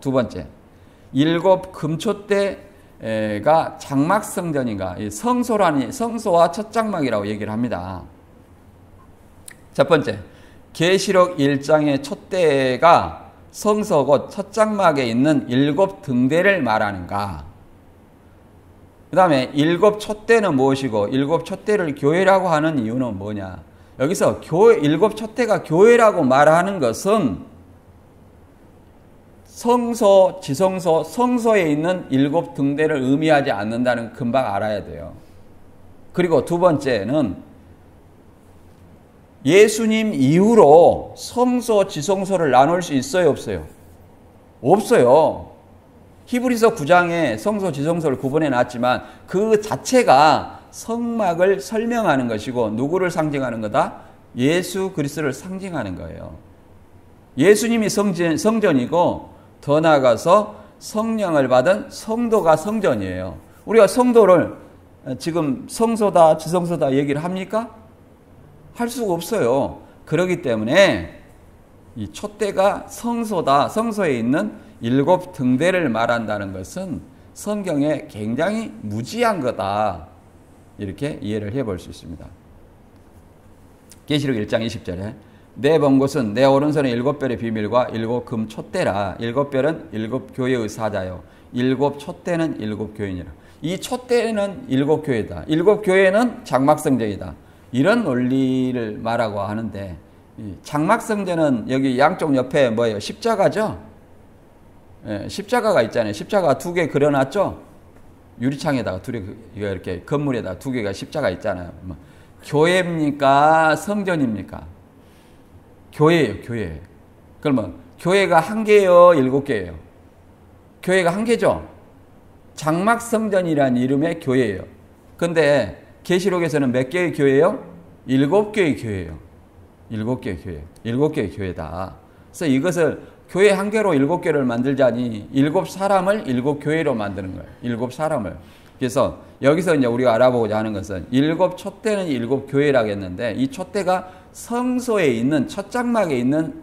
두 번째, 일곱 금촛대가 장막성전인가? 성소와 첫 장막이라고 얘기를 합니다. 첫 번째, 계시록 1장의 촛대가 성소 곧 첫 장막에 있는 일곱 등대를 말하는가? 그 다음에 일곱 촛대는 무엇이고 일곱 촛대를 교회라고 하는 이유는 뭐냐? 여기서 일곱 촛대가 교회라고 말하는 것은 성소, 지성소, 성소에 있는 일곱 등대를 의미하지 않는다는 금방 알아야 돼요. 그리고 두 번째는 예수님 이후로 성소, 지성소를 나눌 수 있어요, 없어요? 없어요. 히브리서 9장에 성소, 지성소를 구분해 놨지만 그 자체가 성막을 설명하는 것이고 누구를 상징하는 거다? 예수 그리스도를 상징하는 거예요. 예수님이 성전이고 더 나아가서 성령을 받은 성도가 성전이에요. 우리가 성도를 지금 성소다, 지성소다 얘기를 합니까? 할 수가 없어요. 그렇기 때문에 이 촛대가 성소다, 성소에 있는 일곱 등대를 말한다는 것은 성경에 굉장히 무지한 거다. 이렇게 이해를 해볼 수 있습니다. 계시록 1장 20절에 내 본 것은 내 오른손에 일곱 별의 비밀과 일곱 금 촛대라. 일곱 별은 일곱 교회의 사자요. 일곱 촛대는 일곱 교인이라. 이 촛대는 일곱 교회다. 일곱 교회는 장막성전이다. 이런 논리를 말하고 하는데 장막성전은 여기 양쪽 옆에 뭐예요? 십자가죠? 예, 십자가가 있잖아요. 십자가 두 개 그려놨죠? 유리창에다가 이렇게 건물에다가 두 개가 십자가 있잖아요. 교회입니까? 성전입니까? 교회예요, 교회. 그러면 교회가 한 개예요, 일곱 개예요? 교회가 한 개죠? 장막성전이라는 이름의 교회예요. 근데 계시록에서는 몇 개의 교회예요? 일곱 개의 교회예요. 일곱 개의 교회. 일곱 개의 교회다. 그래서 이것을 교회 한 개로 일곱 개를 만들자니 일곱 사람을 일곱 교회로 만드는 거예요. 일곱 사람을. 그래서 여기서 이제 우리가 알아보고자 하는 것은 일곱 촛대는 일곱 교회라고 했는데 이 촛대가 성소에 있는 첫 장막에 있는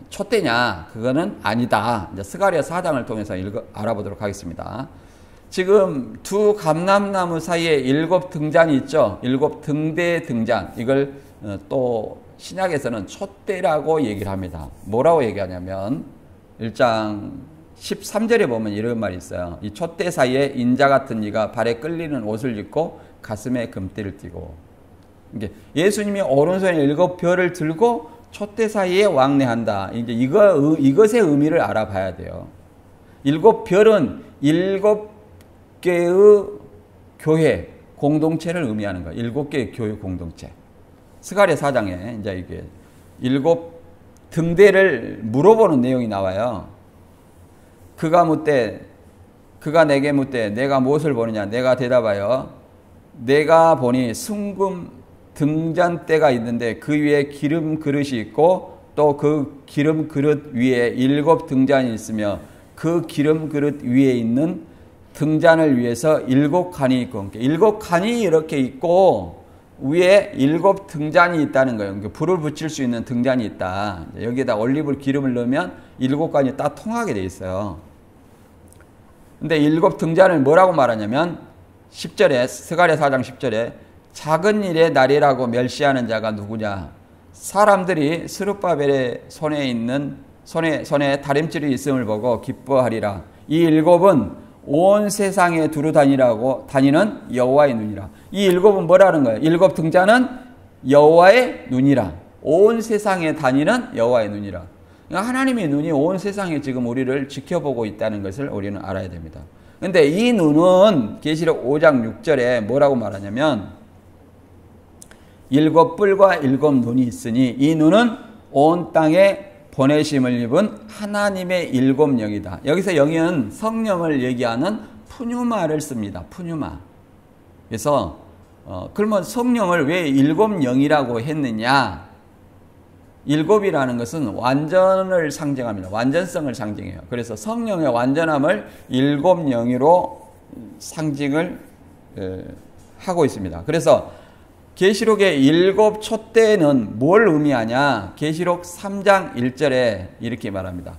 촛대냐? 그거는 아니다. 이제 스가랴 4장을 통해서 알아보도록 하겠습니다. 지금 두 감람나무 사이에 일곱 등잔이 있죠. 일곱 등대 등잔. 이걸 또 신약에서는 촛대라고 얘기를 합니다. 뭐라고 얘기하냐면 1장 13절에 보면 이런 말이 있어요. 이 촛대 사이에 인자 같은 이가 발에 끌리는 옷을 입고 가슴에 금띠를 띠고. 예수님이 오른손에 일곱 별을 들고 촛대 사이에 왕래한다. 이제 이것의 의미를 알아봐야 돼요. 일곱 별은 일곱 개의 교회 공동체를 의미하는 거예요. 일곱 개의 교회 공동체. 스가랴 4장에 이제 이게 일곱 등대를 물어보는 내용이 나와요. 그가 내게 묻되 내가 무엇을 보느냐? 내가 대답하여 내가 보니 순금 등잔대가 있는데 그 위에 기름 그릇이 있고 또 그 기름 그릇 위에 일곱 등잔이 있으며 그 기름 그릇 위에 있는 등잔을 위해서 일곱 칸이 있고 일곱 칸이 이렇게 있고 위에 일곱 등잔이 있다는 거예요. 불을 붙일 수 있는 등잔이 있다. 여기에다 올리브 기름을 넣으면 일곱 칸이 딱 통하게 돼 있어요. 근데 일곱 등잔을 뭐라고 말하냐면 10절에 스가랴 4장 10절에 작은 일의 날이라고 멸시하는 자가 누구냐? 사람들이 스룹바벨의 손에 다림질이 있음을 보고 기뻐하리라. 이 일곱은 온 세상에 두루 다니는 여호와의 눈이라. 이 일곱은 뭐라는 거예요? 일곱 등잔은 여호와의 눈이라. 온 세상에 다니는 여호와의 눈이라. 그러니까 하나님의 눈이 온 세상에 지금 우리를 지켜보고 있다는 것을 우리는 알아야 됩니다. 근데 이 눈은 계시록 5장 6절에 뭐라고 말하냐면 일곱 뿔과 일곱 눈이 있으니 이 눈은 온 땅에 보내심을 입은 하나님의 일곱 영이다. 여기서 영은 성령을 얘기하는 푸뉴마를 씁니다. 푸뉴마. 그래서 그러면 성령을 왜 일곱 영이라고 했느냐? 일곱이라는 것은 완전을 상징합니다. 완전성을 상징해요. 그래서 성령의 완전함을 일곱 영으로 상징을 하고 있습니다. 그래서 계시록의 일곱 촛대는 뭘 의미하냐? 계시록 3장 1절에 이렇게 말합니다.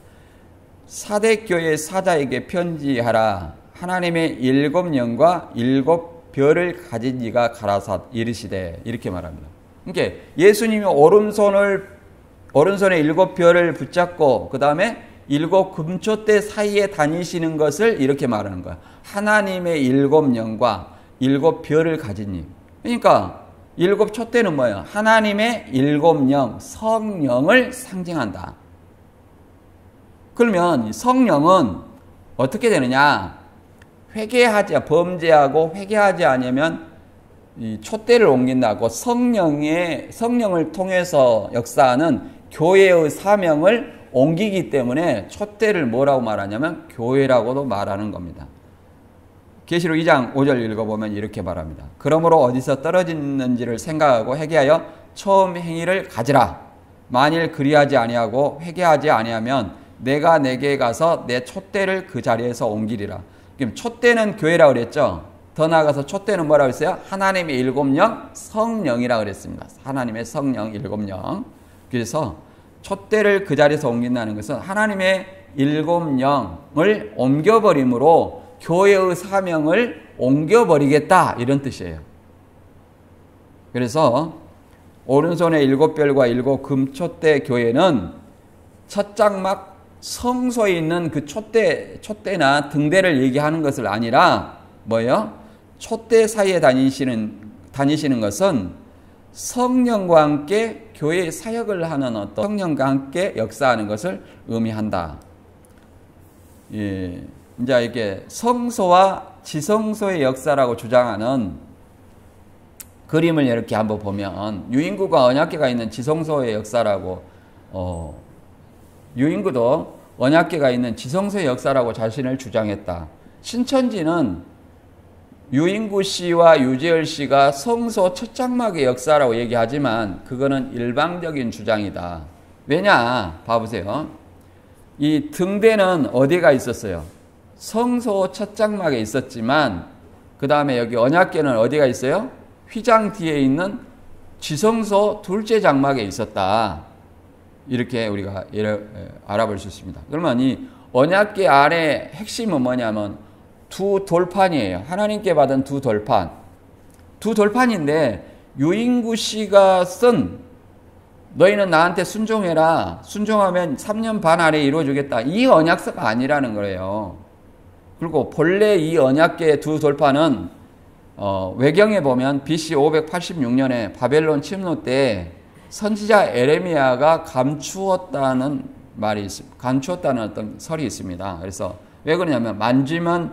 사대교회 사자에게 편지하라. 하나님의 7영과 7별을 가진 이가 가라사 이르시되, 이렇게 말합니다. 그러니까 예수님이 오른손에 7별을 붙잡고 그 다음에 7금초대 사이에 다니시는 것을 이렇게 말하는 거야. 하나님의 7영과 7별을 가진 이. 그러니까 7촛대는 뭐예요? 하나님의 7영, 성령을 상징한다. 그러면 성령은 어떻게 되느냐? 범죄하고 회개하지 않으면 이 촛대를 옮긴다고 성령을 통해서 역사하는 교회의 사명을 옮기기 때문에 촛대를 뭐라고 말하냐면 교회라고도 말하는 겁니다. 계시록 2장 5절 읽어보면 이렇게 말합니다. 그러므로 어디서 떨어지는지를 생각하고 회개하여 처음 행위를 가지라. 만일 그리하지 아니하고 회개하지 아니하면 내가 내게 가서 내 촛대를 그 자리에서 옮기리라. 그럼 촛대는 교회라고 그랬죠. 더 나아가서 촛대는 뭐라고 했어요? 하나님의 7영, 성령이라고 그랬습니다. 하나님의 성령 7영. 그래서 촛대를 그 자리에서 옮긴다는 것은 하나님의 7영을 옮겨버림으로 교회의 사명을 옮겨버리겠다, 이런 뜻이에요. 그래서 오른손에 7별과 7금촛대 교회는 첫 장막 성소에 있는 그 촛대나 등대를 얘기하는 것을 아니라 뭐예요? 촛대 사이에 다니시는 것은 성령과 함께 교회의 사역을 하는 어떤 성령과 함께 역사하는 것을 의미한다. 예. 이제 이게 성소와 지성소의 역사라고 주장하는 그림을 이렇게 한번 보면, 유인구가 언약궤가 있는 지성소의 역사라고, 유인구도 언약궤가 있는 지성소의 역사라고 자신을 주장했다. 신천지는 유인구 씨와 유재열 씨가 성소 첫 장막의 역사라고 얘기하지만 그거는 일방적인 주장이다. 왜냐? 봐보세요. 이 등대는 어디가 있었어요? 성소 첫 장막에 있었지만 그 다음에 여기 언약궤는 어디가 있어요? 휘장 뒤에 있는 지성소 둘째 장막에 있었다. 이렇게 우리가 알아볼 수 있습니다. 그러면 이 언약궤 안에 핵심은 뭐냐면 두 돌판이에요. 하나님께 받은 두 돌판인데 유인구 씨가 쓴 너희는 나한테 순종해라. 순종하면 3년 반 안에 이루어주겠다. 이 언약서가 아니라는 거예요. 그리고 본래 이 언약궤의 두 돌판은 외경에 보면 BC 586년에 바벨론 침노 때 선지자 에레미야가 감추었다는 말이 있습니다. 감추었다는 어떤 설이 있습니다. 그래서 왜 그러냐면 만지면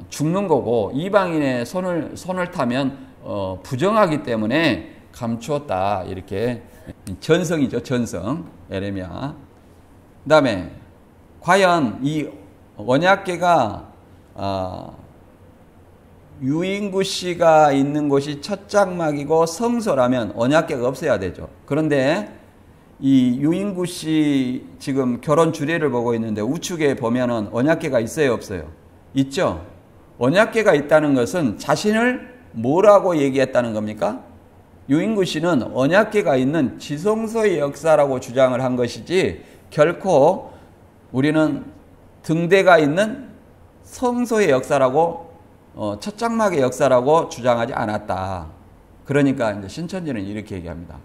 죽는 거고 이방인의 손을 타면 부정하기 때문에 감추었다. 이렇게 전성이죠. 전성. 에레미야. 그 다음에 과연 이 언약궤가 유인구 씨가 있는 곳이 첫 장막이고 성소라면 언약궤가 없어야 되죠. 그런데 이 유인구 씨 지금 결혼 주례를 보고 있는데 우측에 보면은 언약궤가 있어요, 없어요? 있죠. 언약궤가 있다는 것은 자신을 뭐라고 얘기했다는 겁니까? 유인구 씨는 언약궤가 있는 지성소의 역사라고 주장을 한 것이지 결코 우리는 등대가 있는 성소의 역사라고 첫 장막의 역사라고 주장하지 않았다. 그러니까 이제 신천지는 이렇게 얘기합니다.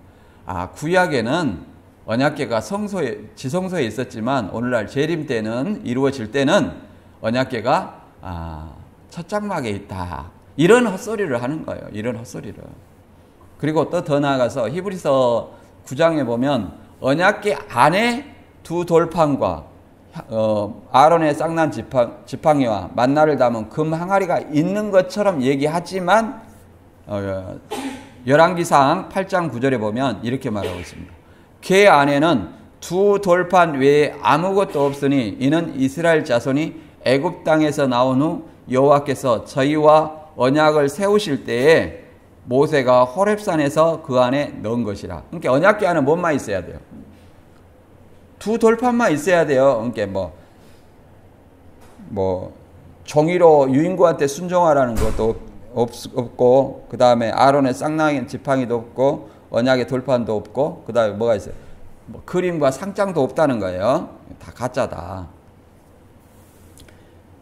구약에는 언약궤가 지성소에 있었지만 오늘날 재림 때는 이루어질 때는 언약궤가 첫 장막에 있다. 이런 헛소리를 하는 거예요. 이런 헛소리를. 그리고 또 더 나아가서 히브리서 9장에 보면 언약궤 안에 두 돌판과 아론의 쌍난 지팡이와 만나를 담은 금 항아리가 있는 것처럼 얘기하지만 열왕기상 8장 9절에 보면 이렇게 말하고 있습니다. 궤 안에는 두 돌판 외에 아무것도 없으니 이는 이스라엘 자손이 애굽 땅에서 나온 후 여호와께서 저희와 언약을 세우실 때에 모세가 호렙산에서 그 안에 넣은 것이라. 그러니까 언약궤 안에 뭔만 있어야 돼요? 두 돌판만 있어야 돼요. 그러니까 종이로 유인구한테 순종하라는 것도 없고, 그 다음에 아론의 쌍난 지팡이도 없고, 언약의 돌판도 없고, 그 다음에 뭐가 있어요? 그림과 상장도 없다는 거예요. 다 가짜다.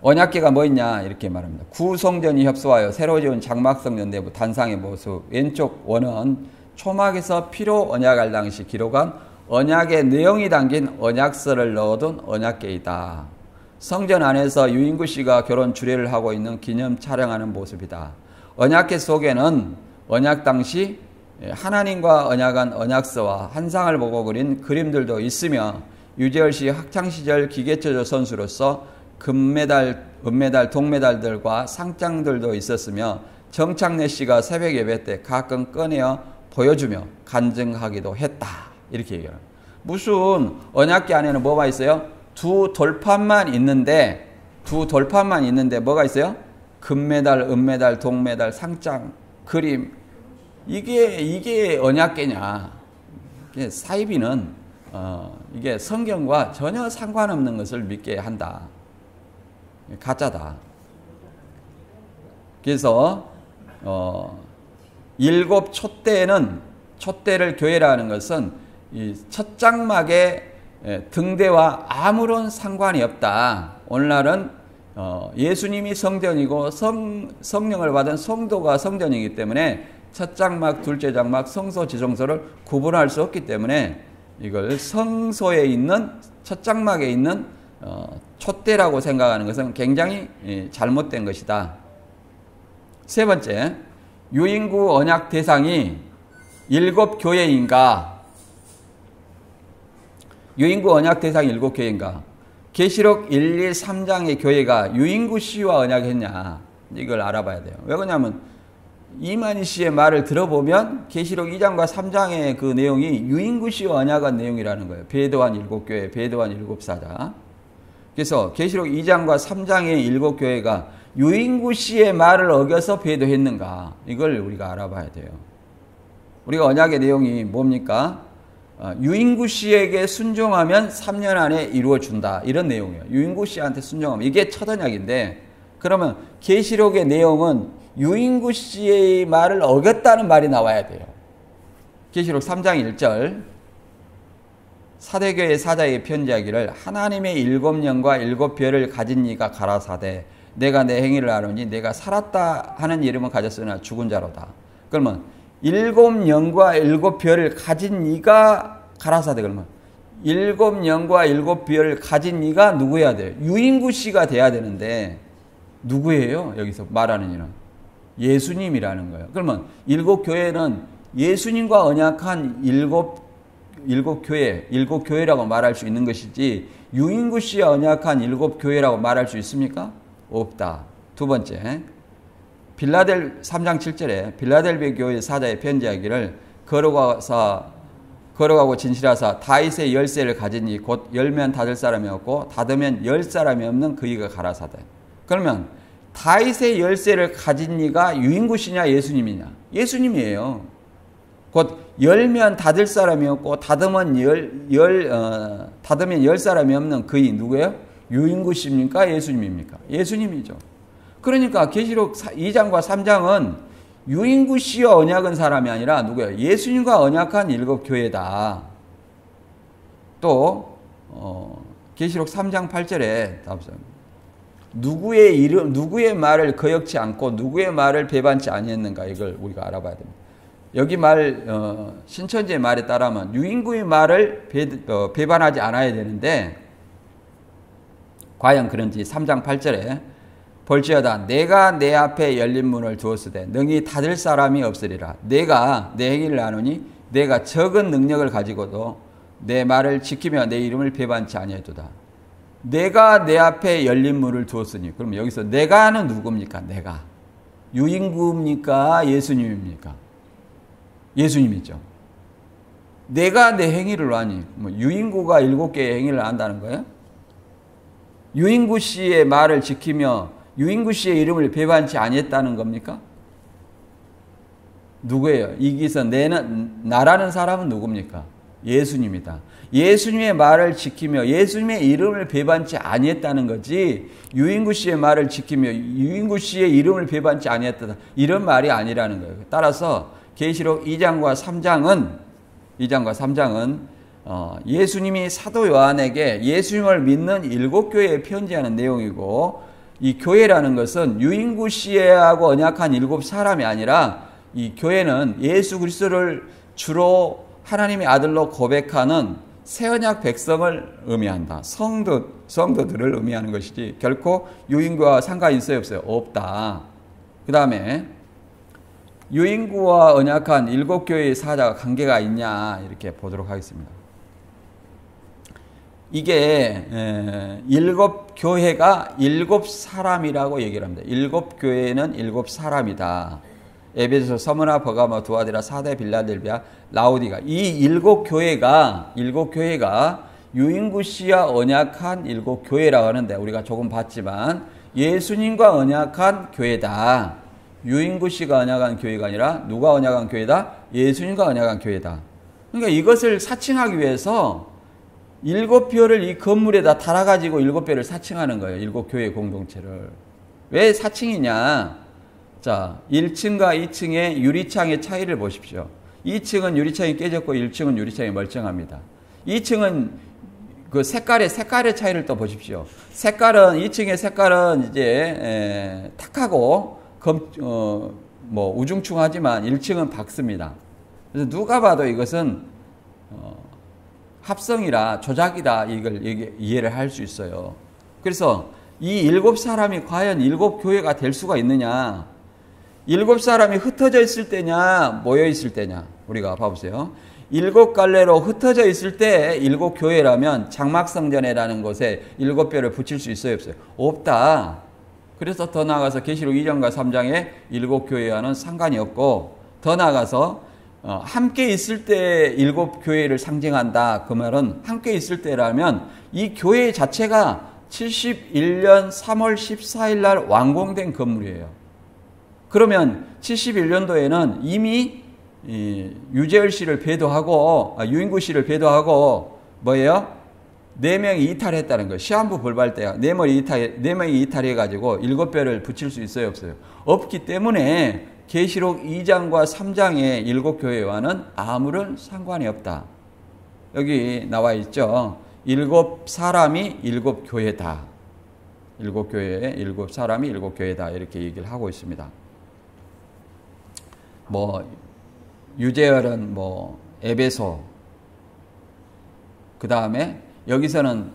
언약궤가 뭐 있냐 이렇게 말합니다. 구성전이 협소하여 새로 지은 장막성전 내부 단상의 모습. 왼쪽 원은 초막에서 피로 언약할 당시 기록한 언약의 내용이 담긴 언약서를 넣어둔 언약궤이다. 성전 안에서 유인구 씨가 결혼 주례를 하고 있는 기념 촬영하는 모습이다. 언약궤 속에는 언약 당시 하나님과 언약한 언약서와 한상을 보고 그린 그림들도 있으며 유재열 씨 학창시절 기계체조 선수로서 금메달, 은메달, 동메달들과 상장들도 있었으며 정창래 씨가 새벽 예배 때 가끔 꺼내어 보여주며 간증하기도 했다. 이렇게 얘기해요. 무슨 언약궤 안에는 뭐가 있어요? 두 돌판만 있는데 뭐가 있어요? 금메달, 은메달, 동메달, 상장, 그림. 이게 언약궤냐? 이게 사이비는 이게 성경과 전혀 상관없는 것을 믿게 한다. 가짜다. 그래서 일곱 촛대를 교회라 하는 것은 이 첫 장막의 등대와 아무런 상관이 없다. 오늘날은 예수님이 성전이고 성령을 받은 성도가 성전이기 때문에 첫 장막, 둘째 장막, 성소, 지성소를 구분할 수 없기 때문에 이걸 성소에 있는 첫 장막에 있는 촛대라고 생각하는 것은 굉장히 잘못된 것이다. 세 번째, 유인구 언약 대상이 일곱 교회인가? 유인구 언약 대상이 일곱 교회인가? 계시록 1, 2, 3장의 교회가 유인구 씨와 언약했냐? 이걸 알아봐야 돼요. 왜 그러냐면 이만희 씨의 말을 들어보면 계시록 2장과 3장의 그 내용이 유인구 씨와 언약한 내용이라는 거예요. 배도한 일곱 교회, 배도한 일곱 사자. 그래서 계시록 2장과 3장의 일곱 교회가 유인구 씨의 말을 어겨서 배도했는가? 이걸 우리가 알아봐야 돼요. 우리가 언약의 내용이 뭡니까? 유인구 씨에게 순종하면 3년 안에 이루어준다. 이런 내용이에요. 유인구 씨한테 순종하면. 이게 첫 언약인데 그러면 계시록의 내용은 유인구 씨의 말을 어겼다는 말이 나와야 돼요. 계시록 3장 1절 사대교회 사자에게 편지하기를 하나님의 일곱 영과 일곱 별을 가진 이가 가라사대 내가 내 행위를 아노니 내가 살았다 하는 이름은 가졌으나 죽은 자로다. 그러면 일곱 영과 일곱 별을 가진 이가 가라사대. 그러면 일곱 영과 일곱 별을 가진 이가 누구여야 돼요? 유인구 씨가 돼야 되는데 누구예요? 여기서 말하는 이는 예수님이라는 거예요. 그러면 일곱 교회는 예수님과 언약한 일곱 교회라고 말할 수 있는 것이지 유인구 씨와 언약한 일곱 교회라고 말할 수 있습니까? 없다. 두 번째, 3장 7절에 빌라델비아 교회 사자의 편지하기를 걸어가고 진실하사 다윗의 열쇠를 가진 이 곧 열면 닫을 사람이 없고 닫으면 열 사람이 없는 그이가 가라사대. 그러면 다윗의 열쇠를 가진 이가 유인구 씨냐 예수님이냐? 예수님이에요. 곧 열면 닫을 사람이 없고 닫으면 열 사람이 없는 그이 누구예요? 유인구 씨입니까? 예수님입니까? 예수님이죠. 그러니까 계시록 2장과 3장은 유인구 씨와 언약한 사람이 아니라 누구예요? 예수님과 언약한 일곱 교회다. 또 계시록 3장 8절에 누구의 말을 거역치 않고 누구의 말을 배반치 아니했는가 이걸 우리가 알아봐야 됩니다. 여기 신천지의 말에 따르면 유인구의 말을 배반하지 않아야 되는데 과연 그런지 3장 8절에 볼지어다 내가 내 앞에 열린 문을 두었으되 능히 닫을 사람이 없으리라. 내가 내 행위를 아노니 내가 적은 능력을 가지고도 내 말을 지키며 내 이름을 배반치 아니하도다. 내가 내 앞에 열린 문을 두었으니 그럼 여기서 내가는 누굽니까? 내가 유인구입니까? 예수님입니까? 예수님이죠. 내가 내 행위를 하니 유인구가 7개의 행위를 한다는 거예요? 유인구 씨의 말을 지키며 유인구 씨의 이름을 배반치 아니했다는 겁니까? 누구예요? 여기서 나라는 사람은 누굽니까? 예수님이다. 예수님의 말을 지키며 예수님의 이름을 배반치 아니했다는 거지 유인구 씨의 말을 지키며 유인구 씨의 이름을 배반치 아니했다 이런 말이 아니라는 거예요. 따라서 계시록 2장과 3장은 예수님이 사도 요한에게 예수님을 믿는 일곱 교회에 편지하는 내용이고 이 교회라는 것은 유인구 씨하고 언약한 7사람이 아니라 이 교회는 예수 그리스도를 주로 하나님의 아들로 고백하는 새언약 백성을 의미한다. 성도들을 의미하는 것이지 결코 유인구와 상관이 있어요, 없어요? 없다. 그 다음에 유인구와 언약한 7교회의 사자가 관계가 있냐 이렇게 보도록 하겠습니다. 이게 7교회가 7사람이라고 얘기를 합니다. 7교회는 7사람이다. 에베소, 서머나, 버가모, 두아디라, 사대, 빌라델비아, 라오디가 이 7교회가 유인구 씨와 언약한 7교회라고 하는데 우리가 조금 봤지만 예수님과 언약한 교회다. 유인구 씨가 언약한 교회가 아니라 누가 언약한 교회다? 예수님과 언약한 교회다. 그러니까 이것을 사칭하기 위해서 7뼈를 이 건물에다 달아가지고 7뼈를 사칭하는 거예요. 7교회 공동체를. 왜 사칭이냐? 자, 1층과 2층의 유리창의 차이를 보십시오. 2층은 유리창이 깨졌고 1층은 유리창이 멀쩡합니다. 2층은 그 색깔의 차이를 또 보십시오. 2층의 색깔은 이제 탁하고 우중충하지만 1층은 밝습니다. 그래서 누가 봐도 이것은 합성이라 조작이다 이걸 이해를 할 수 있어요. 그래서 이 7사람이 과연 7교회가 될 수가 있느냐? 7사람이 흩어져 있을 때냐 모여 있을 때냐 우리가 봐보세요. 7갈래로 흩어져 있을 때 7교회라면 장막성전이라는 곳에 7뼈를 붙일 수 있어요, 없어요? 없다. 그래서 더 나아가서 계시록 2장과 3장에 7교회와는 상관이 없고 더 나아가서 함께 있을 때 7교회를 상징한다. 그 말은 함께 있을 때라면 이 교회 자체가 71년 3월 14일 날 완공된 건물이에요. 그러면 71년도에는 이미 유재열 씨를 배도하고 유인구 씨를 배도하고 뭐예요? 4명이 이탈했다는 거예요. 시한부 불발 때야 4명이 이탈해가지고 7뼈를 붙일 수 있어요, 없어요? 없기 때문에 계시록 2장과 3장의 7교회와는 아무런 상관이 없다. 여기 나와 있죠. 7사람이 7교회다. 7교회에 7사람이 7교회다. 이렇게 얘기를 하고 있습니다. 유재열은 에베소. 그 다음에 여기서는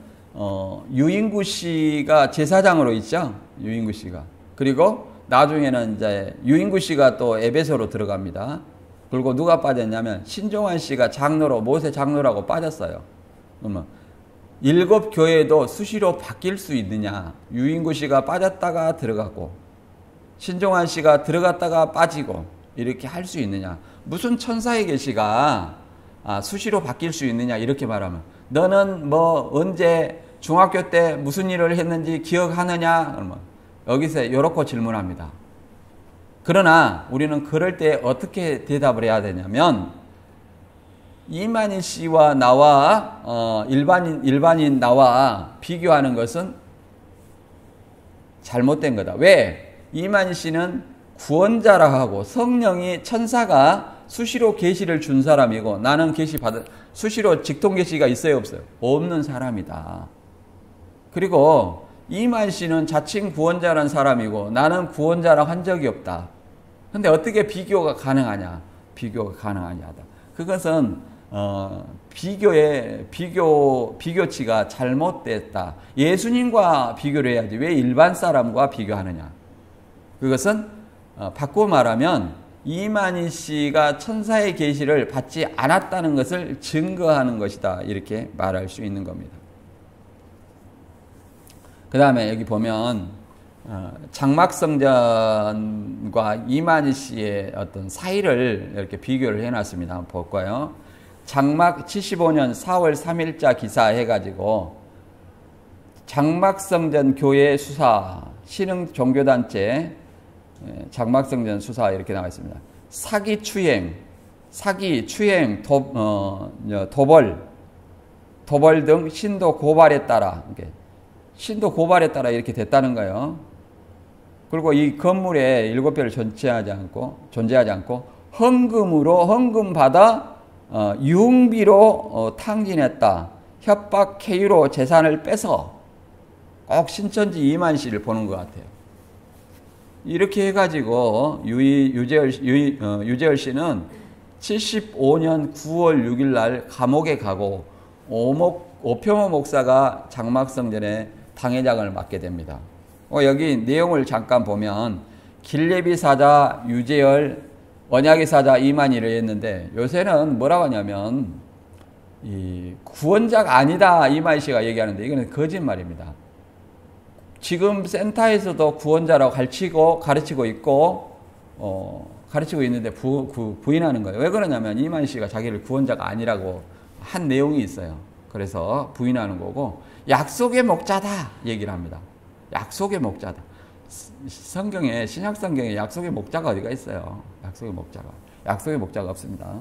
유인구 씨가 제사장으로 있죠. 유인구 씨가. 그리고 나중에는 이제 유인구 씨가 또 에베소로 들어갑니다. 그리고 누가 빠졌냐면 신종환 씨가 장로로 모세 장로라고 빠졌어요. 그러면 7교회도 수시로 바뀔 수 있느냐? 유인구 씨가 빠졌다가 들어갔고 신종환 씨가 들어갔다가 빠지고 이렇게 할 수 있느냐? 무슨 천사의 계시가 수시로 바뀔 수 있느냐? 이렇게 말하면 너는 언제 중학교 때 무슨 일을 했는지 기억하느냐? 그러면 여기서 이렇게 질문합니다. 그러나 우리는 그럴 때 어떻게 대답을 해야 되냐면 이만희 씨와 나와 일반인 나와 비교하는 것은 잘못된 거다. 왜? 이만희 씨는 구원자라 하고 성령이 천사가 수시로 계시를 준 사람이고 나는 수시로 직통 계시가 있어요, 없어요? 없는 사람이다. 그리고 이만 씨는 자칭 구원자란 사람이고 나는 구원자라 한 적이 없다. 근데 어떻게 비교가 가능하냐? 비교가 가능하냐다. 그것은 비교치가 잘못됐다. 예수님과 비교를 해야지 왜 일반 사람과 비교하느냐? 그것은 바꿔 말하면 이만희 씨가 천사의 계시를 받지 않았다는 것을 증거하는 것이다. 이렇게 말할 수 있는 겁니다. 그 다음에 여기 보면 장막성전과 이만희 씨의 어떤 사이를 이렇게 비교를 해놨습니다. 한번 볼까요? 장막 75년 4월 3일자 기사 해가지고 장막성전 교회 수사 신흥 종교단체 장막성전 수사 이렇게 나와 있습니다. 사기, 추행, 도벌 등 신도 고발에 따라 이렇게 됐다는 거예요. 그리고 이 건물에 7뼈를 존재하지 않고 헌금 받아 유흥비로 탕진했다. 협박, 쾌유로 재산을 뺏어 꼭 신천지 이만 씨를 보는 것 같아요. 이렇게 해가지고 유재열 씨는 75년 9월 6일 날 감옥에 가고 오평호 목사가 장막성전에 당회장을 맡게 됩니다. 여기 내용을 잠깐 보면 길레비 사자 유재열, 원약의 사자 이만희를 했는데 요새는 뭐라고 하냐면 이 구원자가 아니다 이만희 씨가 얘기하는데 이거는 거짓말입니다. 지금 센터에서도 구원자라고 가르치고 있고 가르치고 있는데 부인하는 거예요. 왜 그러냐면 이만희 씨가 자기를 구원자가 아니라고 한 내용이 있어요. 그래서 부인하는 거고 약속의 목자다 얘기를 합니다. 약속의 목자다. 성경에 신약 성경에 약속의 목자가 어디가 있어요? 약속의 목자가 없습니다.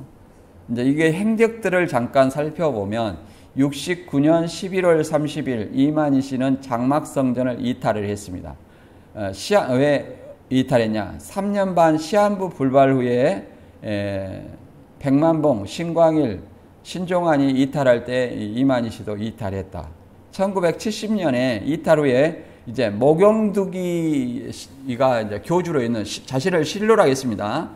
이제 이게 행적들을 잠깐 살펴보면 69년 11월 30일 이만희 씨는 장막성전을 이탈을 했습니다. 왜 이탈했냐? 3년 반 시한부 불발 후에 백만봉, 신광일, 신종환이 이탈할 때 이만희 씨도 이탈했다. 1970년에 이탈 후에 이제 모경두기가 이제 교주로 있는 자신을 신로라 했습니다.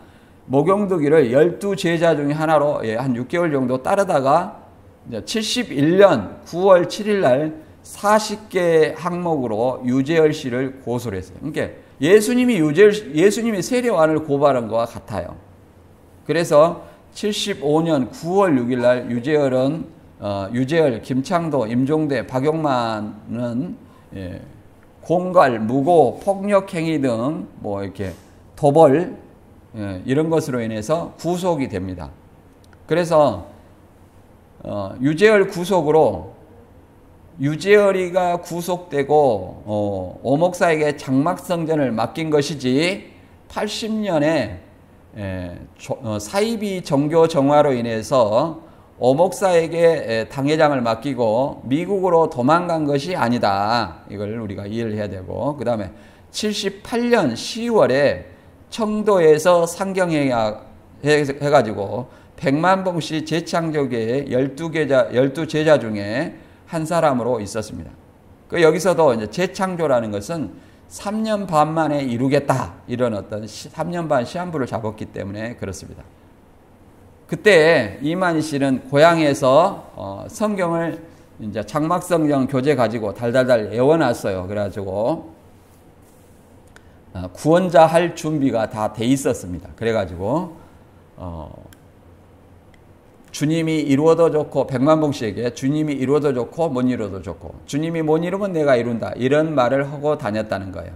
모경두기를 12제자 중에 하나로 한 6개월 정도 따르다가 이제 71년 9월 7일 날 40개 항목으로 유재열 씨를 고소를 했어요. 그러니까 예수님이 세례요한을 고발한 것과 같아요. 그래서 75년 9월 6일 날 유재열, 김창도, 임종대, 박용만은 공갈, 무고, 폭력행위 등 뭐 이렇게 도벌 이런 것으로 인해서 구속이 됩니다. 그래서 유재열 구속으로 유재열이가 구속되고 오목사에게 장막성전을 맡긴 것이지 80년에 사이비 정교 정화로 인해서 오목사에게 당회장을 맡기고 미국으로 도망간 것이 아니다. 이걸 우리가 이해를 해야 되고 그 다음에 78년 10월에 청도에서 상경해가지고 백만봉씨 재창조계의 12제자 중에 한 사람으로 있었습니다. 여기서도 이제 재창조라는 것은 3년 반 만에 이루겠다. 이런 어떤 3년 반 시한부를 잡았기 때문에 그렇습니다. 그때 이만희 씨는 고향에서 성경을 이제 장막성경 교재 가지고 달달달 외워놨어요. 그래가지고 구원자 할 준비가 다 돼 있었습니다. 그래가지고 주님이 이루어도 좋고 백만봉 씨에게 주님이 이루어도 좋고 못 이루어도 좋고 주님이 못 이루면 내가 이룬다 이런 말을 하고 다녔다는 거예요.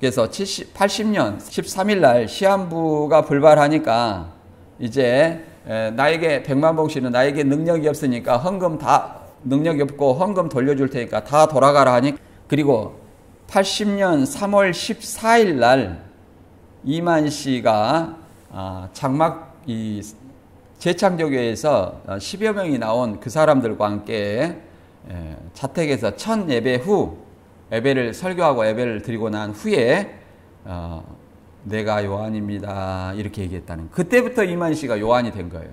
그래서 80년 13일 날 시한부가 불발하니까 이제 나에게 백만봉 씨는 나에게 능력이 없으니까 헌금 다 능력이 없고 헌금 돌려줄 테니까 다 돌아가라 하니 그리고 80년 3월 14일 날 이만 씨가 장막 재창조교회에서 10여 명이 나온 그 사람들과 함께 자택에서 첫 예배 후 예배를 설교하고 예배를 드리고 난 후에 내가 요한입니다 이렇게 얘기했다는 그때부터 이만 씨가 요한이 된 거예요.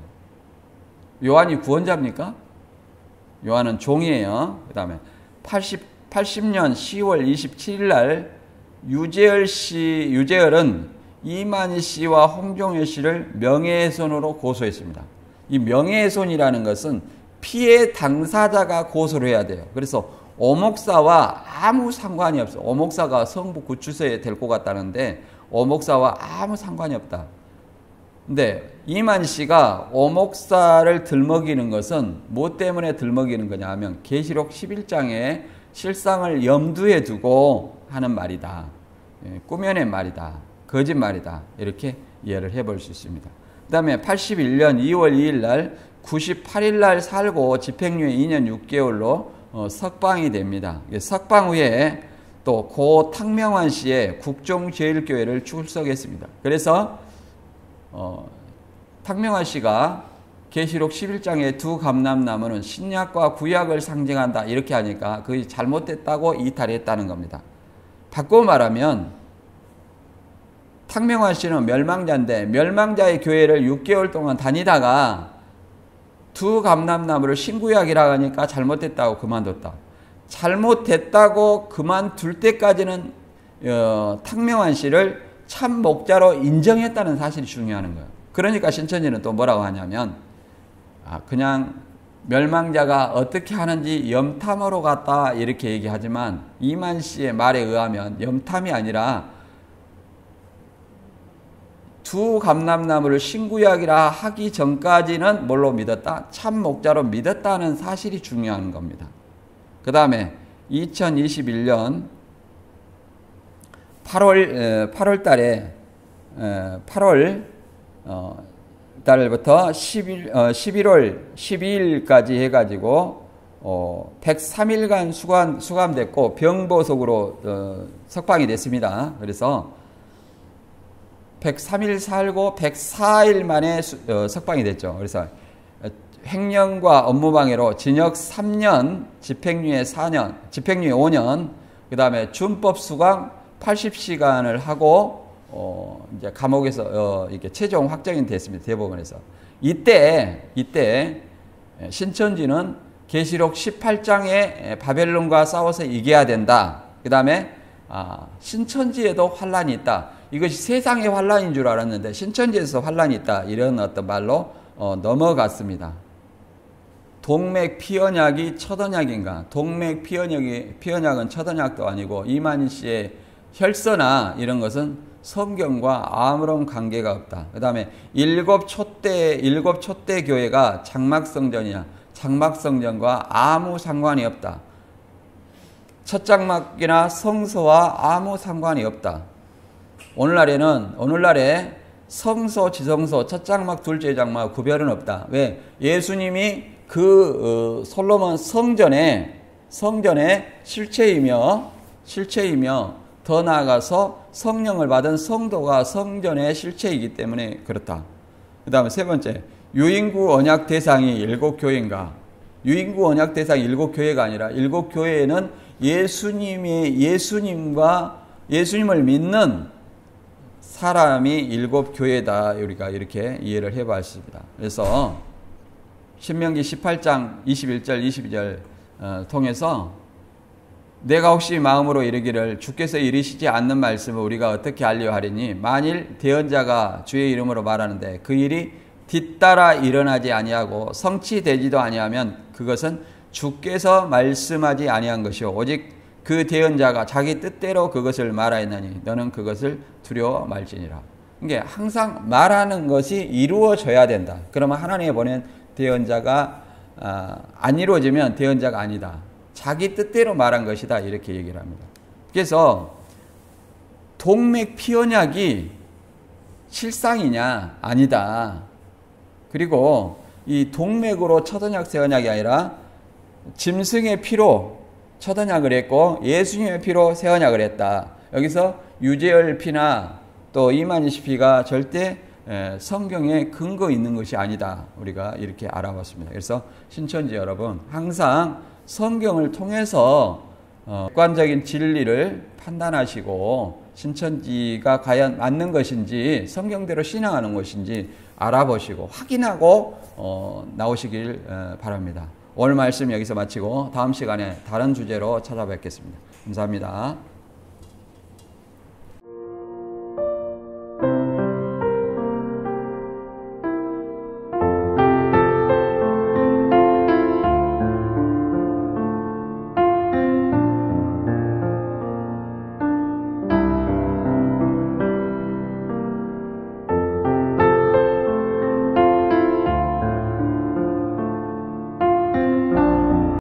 요한이 구원자입니까? 요한은 종이에요. 그 다음에 80년 10월 27일 날 유재열은 이만희 씨와 홍종일 씨를 명예훼손으로 고소했습니다. 이 명예훼손이라는 것은 피해 당사자가 고소를 해야 돼요. 그래서 오목사와 아무 상관이 없어. 오목사가 성부 구치소에 될 것 같다는데 오목사와 아무 상관이 없다. 근데 이만희 씨가 오목사를 들먹이는 것은 뭐 때문에 들먹이는 거냐 하면 계시록 11장의 실상을 염두에 두고 하는 말이다. 꾸며낸 말이다. 거짓말이다. 이렇게 이해를 해볼 수 있습니다. 그 다음에 81년 2월 2일 날 98일 날 살고 집행유예 2년 6개월로 석방이 됩니다. 석방 후에 또 고 탕명환 씨의 국종제일교회를 출석했습니다. 그래서 탕명환 씨가 계시록 11장의 두 감람나무는 신약과 구약을 상징한다 이렇게 하니까 그게 잘못됐다고 이탈했다는 겁니다. 바꿔 말하면 탕명환 씨는 멸망자인데 멸망자의 교회를 6개월 동안 다니다가 두 감람나무를 신구약이라 하니까 잘못됐다고 그만뒀다. 잘못됐다고 그만둘 때까지는 탕명한 씨를 참 목자로 인정했다는 사실이 중요한 거예요. 그러니까 신천지는 또 뭐라고 하냐면 그냥 멸망자가 어떻게 하는지 염탐하러 갔다 이렇게 얘기하지만 이만 씨의 말에 의하면 염탐이 아니라 두 감람나무를 신구약이라 하기 전까지는 뭘로 믿었다? 참 목자로 믿었다는 사실이 중요한 겁니다. 그 다음에 2021년 8월 달부터 11월 12일까지 해가지고 103일간 수감됐고 병보석으로 석방이 됐습니다. 그래서 103일 살고 104일 만에 석방이 됐죠. 그래서 횡령과 업무방해로 징역 3년, 집행유예 5년, 그 다음에 준법 수감 80시간을 하고 이제 감옥에서 이렇게 최종 확정이 됐습니다. 대법원에서. 이때 신천지는 계시록 18장에 바벨론과 싸워서 이겨야 된다. 그 다음에 신천지에도 환란이 있다. 이것이 세상의 환란인 줄 알았는데 신천지에서 환란이 있다. 이런 어떤 말로 넘어갔습니다. 동맥 피언약이 첫 언약인가? 동맥 피언약은 첫 언약도 아니고 이만희 씨의 혈서나 이런 것은 성경과 아무런 관계가 없다. 그 다음에 일곱 초대 교회가 장막성전이야. 장막성전과 아무 상관이 없다. 첫 장막이나 성서와 아무 상관이 없다. 오늘날에 성서, 지성서, 첫 장막, 둘째 장막 구별은 없다. 왜? 예수님이 솔로몬 성전의 실체이며 더 나아가서 성령을 받은 성도가 성전의 실체이기 때문에 그렇다. 그 다음에 세 번째, 유인구 언약 대상이 7교회인가? 유인구 언약 대상이 7교회가 아니라 7교회에는 예수님을 믿는 사람이 7교회다. 우리가 이렇게 이해를 해봤습니다. 그래서 신명기 18장 21절 22절 통해서 내가 혹시 마음으로 이르기를 주께서 이르시지 않는 말씀을 우리가 어떻게 알려 하리니 만일 대언자가 주의 이름으로 말하는데 그 일이 뒤따라 일어나지 아니하고 성취되지도 아니하면 그것은 주께서 말씀하지 아니한 것이요 오직 그 대언자가 자기 뜻대로 그것을 말하였나니 너는 그것을 두려워 말지니라. 이게 항상 말하는 것이 이루어져야 된다. 그러면 하나님이 보낸 대언자가 안 이루어지면 대언자가 아니다. 자기 뜻대로 말한 것이다. 이렇게 얘기를 합니다. 그래서 동맥 피언약이 실상이냐? 아니다. 그리고 이 동맥으로 첫 언약, 새 언약이 아니라 짐승의 피로 첫 언약을 했고 예수님의 피로 새 언약을 했다. 여기서 유재열 피나 또 이만희 씨 피가 절대 성경에 근거 있는 것이 아니다. 우리가 이렇게 알아봤습니다. 그래서 신천지 여러분 항상 성경을 통해서 객관적인 진리를 판단하시고 신천지가 과연 맞는 것인지 성경대로 신앙하는 것인지 알아보시고 확인하고 나오시길 바랍니다. 오늘 말씀 여기서 마치고 다음 시간에 다른 주제로 찾아뵙겠습니다. 감사합니다.